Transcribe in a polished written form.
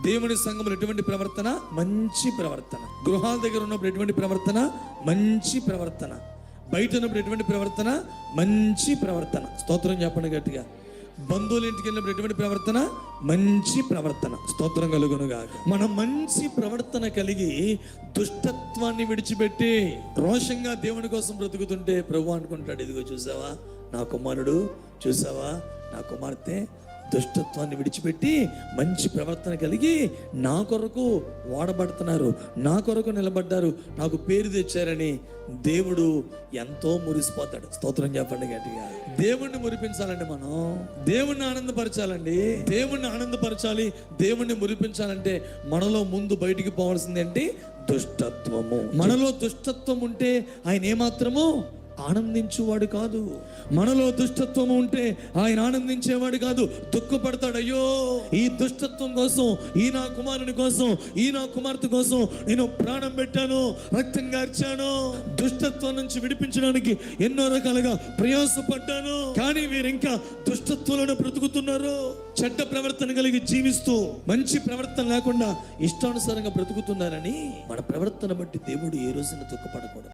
దేవుని సంఘములు ఎటువంటి ప్రవర్తన? మంచి ప్రవర్తన. గృహాల దగ్గర ఉన్నప్పుడు ఎటువంటి ప్రవర్తన? మంచి ప్రవర్తన. బయట ఉన్నప్పుడు ఎటువంటి ప్రవర్తన? మంచి ప్రవర్తన. స్తోత్రం చెప్పండి గట్టిగా. బంధువుల ఇంటికి వెళ్ళినప్పుడు ఎటువంటి ప్రవర్తన? మంచి ప్రవర్తన. స్తోత్రం కలుగునుగా. మనం మంచి ప్రవర్తన కలిగి దుష్టత్వాన్ని విడిచిపెట్టి రోషంగా దేవుని కోసం బ్రతుకుతుంటే ప్రభు అనుకుంటాడు, ఇదిగో చూసావా నా కుమారుడు, చూసావా నా కుమార్తె దుష్టత్వాన్ని విడిచిపెట్టి మంచి ప్రవర్తన కలిగి నా కొరకు వాడబడుతున్నారు, నా కొరకు నిలబడ్డారు, నాకు పేరు తెచ్చారని దేవుడు ఎంతో మురిసిపోతాడు. స్తోత్రం చెప్పండి గట్టిగా. దేవుణ్ణి మురిపించాలండి, మనం దేవుణ్ణి ఆనందపరచాలండి. దేవుణ్ణి ఆనందపరచాలి, దేవుణ్ణి మురిపించాలంటే మనలో ముందు బయటికి పోవాల్సింది ఏంటి? దుష్టత్వము. మనలో దుష్టత్వం ఉంటే ఆయన ఏమాత్రము ఆనందించువాడు కాదు. మనలో దుష్టత్వం ఉంటే ఆయన ఆనందించేవాడు కాదు, దుఃఖపడతాడు. అయ్యో ఈ దుష్టత్వం కోసం, ఈ నా కుమారుని కోసం, ఈ నా కుమార్తె కోసం నేను ప్రాణం పెట్టాను, రక్తం గార్చాను, దుష్టత్వం నుంచి విడిపించడానికి ఎన్నో రకాలుగా ప్రయాసపడ్డాను, కానీ వీరు ఇంకా దుష్టత్వంలోనే బ్రతుకుతున్నారు. చెడ్డ ప్రవర్తన కలిగి జీవిస్తూ మంచి ప్రవర్తన లేకుండా ఇష్టానుసారంగా బ్రతుకుతున్నారని మన ప్రవర్తన బట్టి దేవుడు ఏ రోజున దుఃఖపడకూడదు.